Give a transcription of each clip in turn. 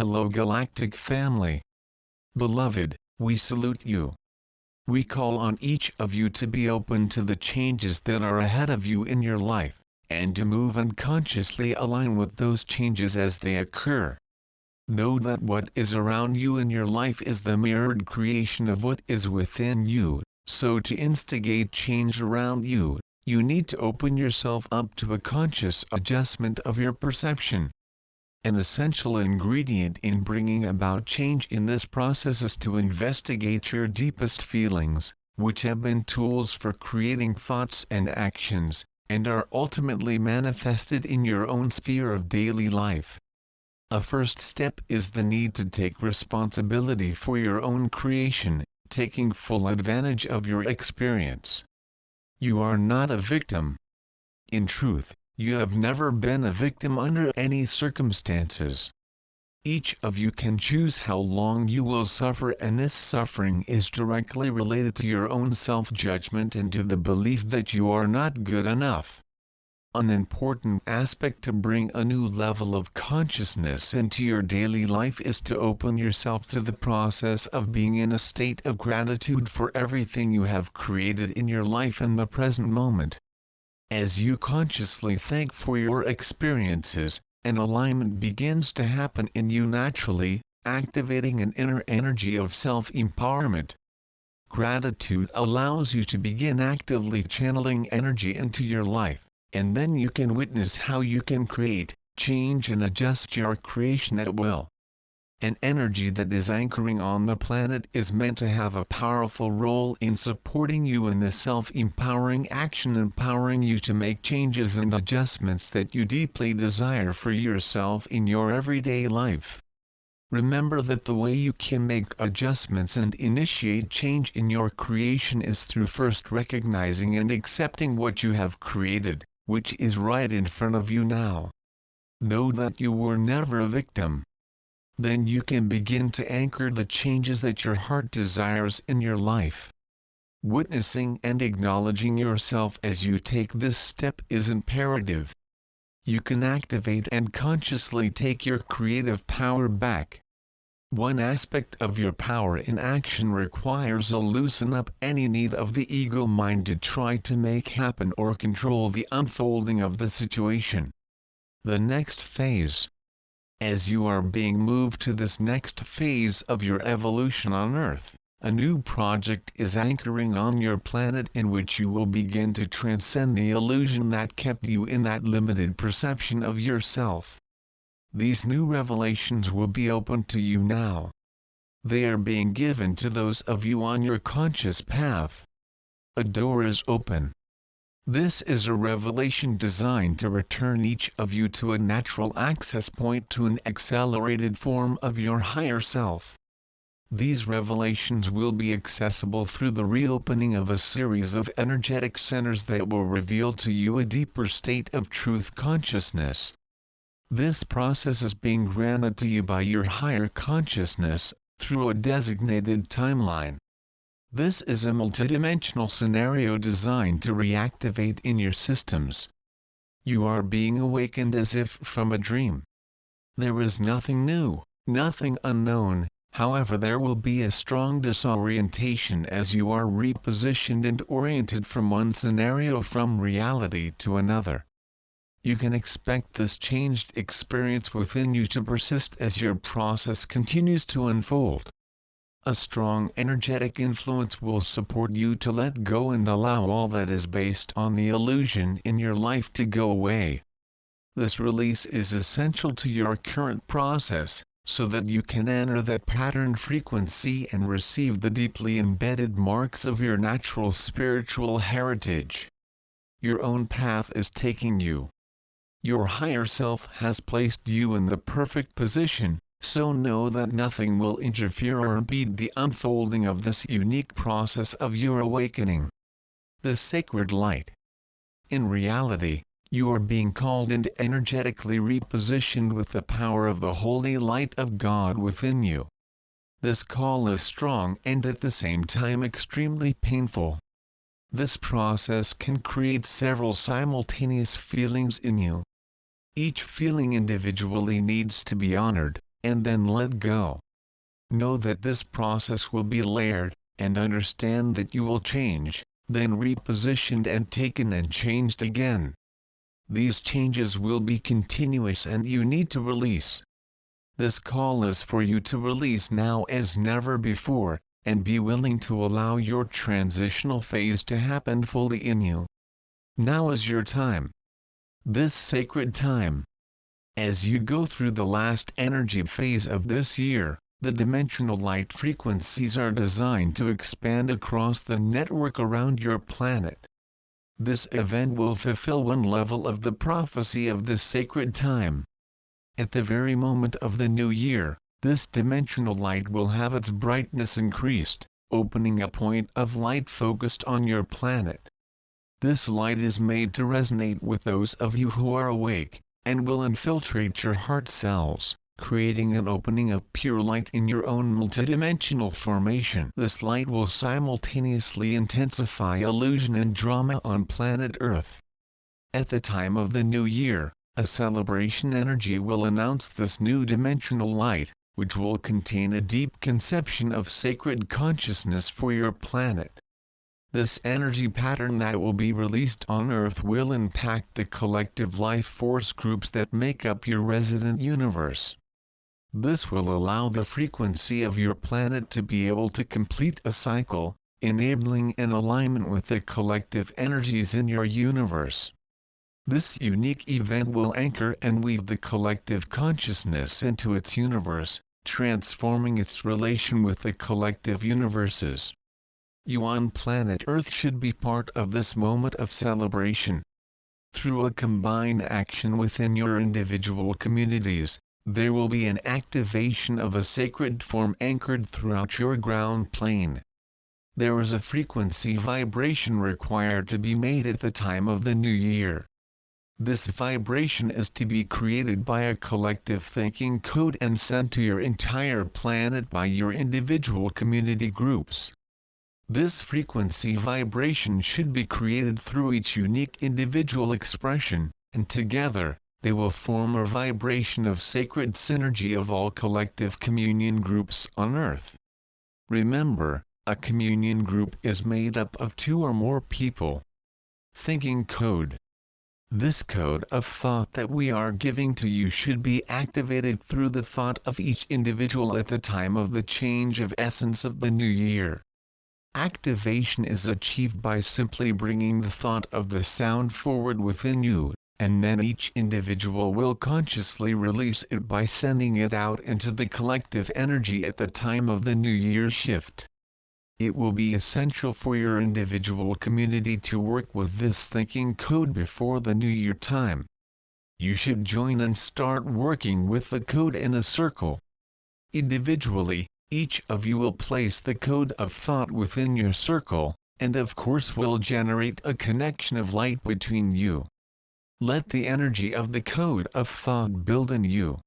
Hello Galactic family. Beloved, we salute you. We call on each of you to be open to the changes that are ahead of you in your life, and to move unconsciously align with those changes as they occur. Know that what is around you in your life is the mirrored creation of what is within you, so to instigate change around you, you need to open yourself up to a conscious adjustment of your perception. An essential ingredient in bringing about change in this process is to investigate your deepest feelings, which have been tools for creating thoughts and actions, and are ultimately manifested in your own sphere of daily life. A first step is the need to take responsibility for your own creation, taking full advantage of your experience. You are not a victim. In truth, you have never been a victim under any circumstances. Each of you can choose how long you will suffer, and this suffering is directly related to your own self-judgment and to the belief that you are not good enough. An important aspect to bring a new level of consciousness into your daily life is to open yourself to the process of being in a state of gratitude for everything you have created in your life in the present moment. As you consciously thank for your experiences, an alignment begins to happen in you naturally, activating an inner energy of self-empowerment. Gratitude allows you to begin actively channeling energy into your life, and then you can witness how you can create, change and adjust your creation at will. An energy that is anchoring on the planet is meant to have a powerful role in supporting you in the self-empowering action, empowering you to make changes and adjustments that you deeply desire for yourself in your everyday life. Remember that the way you can make adjustments and initiate change in your creation is through first recognizing and accepting what you have created, which is right in front of you now. Know that you were never a victim. Then you can begin to anchor the changes that your heart desires in your life. Witnessing and acknowledging yourself as you take this step is imperative. You can activate and consciously take your creative power back. One aspect of your power in action requires a loosen up any need of the ego mind to try to make happen or control the unfolding of the situation. The next phase. As you are being moved to this next phase of your evolution on Earth, a new project is anchoring on your planet in which you will begin to transcend the illusion that kept you in that limited perception of yourself. These new revelations will be open to you now. They are being given to those of you on your conscious path. A door is open. This is a revelation designed to return each of you to a natural access point to an accelerated form of your higher self. These revelations will be accessible through the reopening of a series of energetic centers that will reveal to you a deeper state of truth consciousness. This process is being granted to you by your higher consciousness, through a designated timeline. This is a multidimensional scenario designed to reactivate in your systems. You are being awakened as if from a dream. There is nothing new, nothing unknown, however there will be a strong disorientation as you are repositioned and oriented from one scenario from reality to another. You can expect this changed experience within you to persist as your process continues to unfold. A strong energetic influence will support you to let go and allow all that is based on the illusion in your life to go away. This release is essential to your current process, so that you can enter that pattern frequency and receive the deeply embedded marks of your natural spiritual heritage. Your own path is taking you. Your higher self has placed you in the perfect position, so know that nothing will interfere or impede the unfolding of this unique process of your awakening. The sacred light. In reality, you are being called and energetically repositioned with the power of the holy light of God within you. This call is strong and at the same time extremely painful. This process can create several simultaneous feelings in you. Each feeling individually needs to be honored, and then let go. Know that this process will be layered, and understand that you will change, then repositioned and taken and changed again. These changes will be continuous and you need to release. This call is for you to release now as never before, and be willing to allow your transitional phase to happen fully in you. Now is your time. This sacred time. As you go through the last energy phase of this year, the dimensional light frequencies are designed to expand across the network around your planet. This event will fulfill one level of the prophecy of this sacred time. At the very moment of the new year, this dimensional light will have its brightness increased, opening a point of light focused on your planet. This light is made to resonate with those of you who are awake, and will infiltrate your heart cells, creating an opening of pure light in your own multidimensional formation. This light will simultaneously intensify illusion and drama on planet Earth. At the time of the new year, a celebration energy will announce this new dimensional light, which will contain a deep conception of sacred consciousness for your planet. This energy pattern that will be released on Earth will impact the collective life force groups that make up your resident universe. This will allow the frequency of your planet to be able to complete a cycle, enabling an alignment with the collective energies in your universe. This unique event will anchor and weave the collective consciousness into its universe, transforming its relation with the collective universes. You on planet Earth should be part of this moment of celebration. Through a combined action within your individual communities, there will be an activation of a sacred form anchored throughout your ground plane. There is a frequency vibration required to be made at the time of the new year. This vibration is to be created by a collective thinking code and sent to your entire planet by your individual community groups. This frequency vibration should be created through each unique individual expression, and together, they will form a vibration of sacred synergy of all collective communion groups on Earth. Remember, a communion group is made up of 2 or more people. Thinking code. This code of thought that we are giving to you should be activated through the thought of each individual at the time of the change of essence of the new year. Activation is achieved by simply bringing the thought of the sound forward within you, and then each individual will consciously release it by sending it out into the collective energy at the time of the new year shift. It will be essential for your individual community to work with this thinking code before the new year time. You should join and start working with the code in a circle. Individually, each of you will place the code of thought within your circle, and of course will generate a connection of light between you. Let the energy of the code of thought build in you.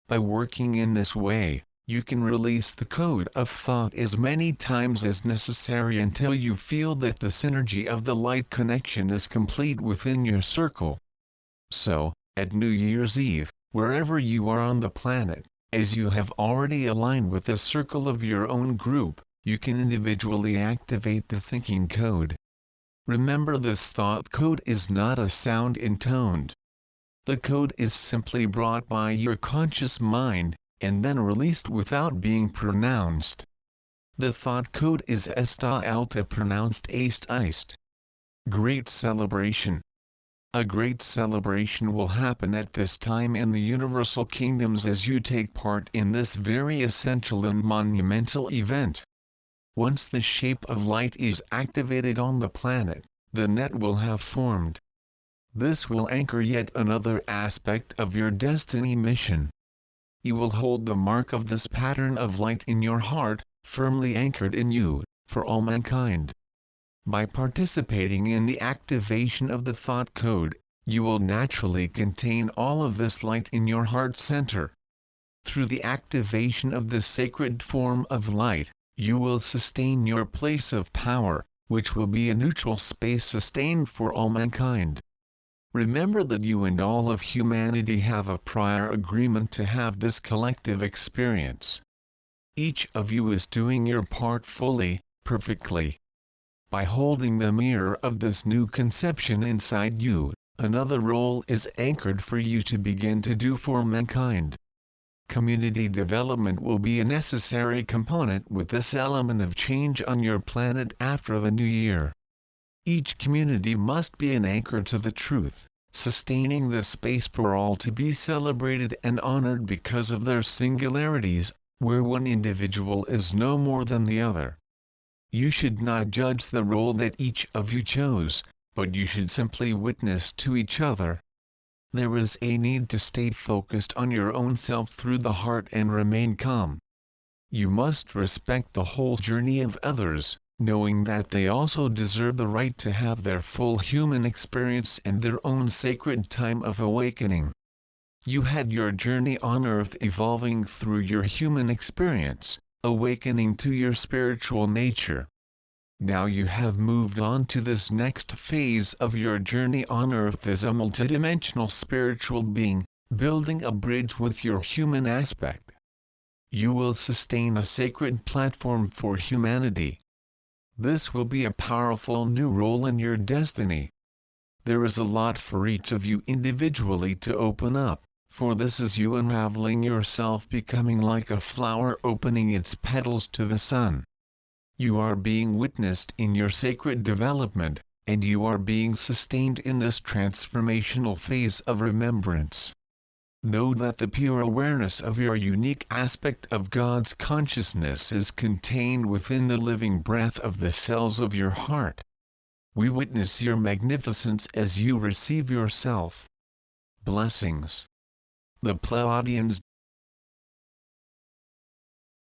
By working in this way, you can release the code of thought as many times as necessary until you feel that the synergy of the light connection is complete within your circle. So, at New Year's Eve, wherever you are on the planet, as you have already aligned with the circle of your own group, you can individually activate the thinking code. Remember, this thought code is not a sound intoned. The code is simply brought by your conscious mind, and then released without being pronounced. The thought code is ESTA ALTA, pronounced AST IST. Great celebration. A great celebration will happen at this time in the universal kingdoms as you take part in this very essential and monumental event. Once the shape of light is activated on the planet, the net will have formed. This will anchor yet another aspect of your destiny mission. You will hold the mark of this pattern of light in your heart, firmly anchored in you, for all mankind. By participating in the activation of the thought code, you will naturally contain all of this light in your heart center. Through the activation of this sacred form of light, you will sustain your place of power, which will be a neutral space sustained for all mankind. Remember that you and all of humanity have a prior agreement to have this collective experience. Each of you is doing your part fully, perfectly. By holding the mirror of this new conception inside you, another role is anchored for you to begin to do for mankind. Community development will be a necessary component with this element of change on your planet after the new year. Each community must be an anchor to the truth, sustaining the space for all to be celebrated and honored because of their singularities, where one individual is no more than the other. You should not judge the role that each of you chose, but you should simply witness to each other. There is a need to stay focused on your own self through the heart and remain calm. You must respect the whole journey of others, knowing that they also deserve the right to have their full human experience and their own sacred time of awakening. You had your journey on earth evolving through your human experience, awakening to your spiritual nature. Now you have moved on to this next phase of your journey on earth as a multidimensional spiritual being, building a bridge with your human aspect. You will sustain a sacred platform for humanity. This will be a powerful new role in your destiny. There is a lot for each of you individually to open up, for this is you unraveling yourself, becoming like a flower opening its petals to the sun. You are being witnessed in your sacred development, and you are being sustained in this transformational phase of remembrance. Know that the pure awareness of your unique aspect of God's consciousness is contained within the living breath of the cells of your heart. We witness your magnificence as you receive yourself. Blessings. The Pleiadians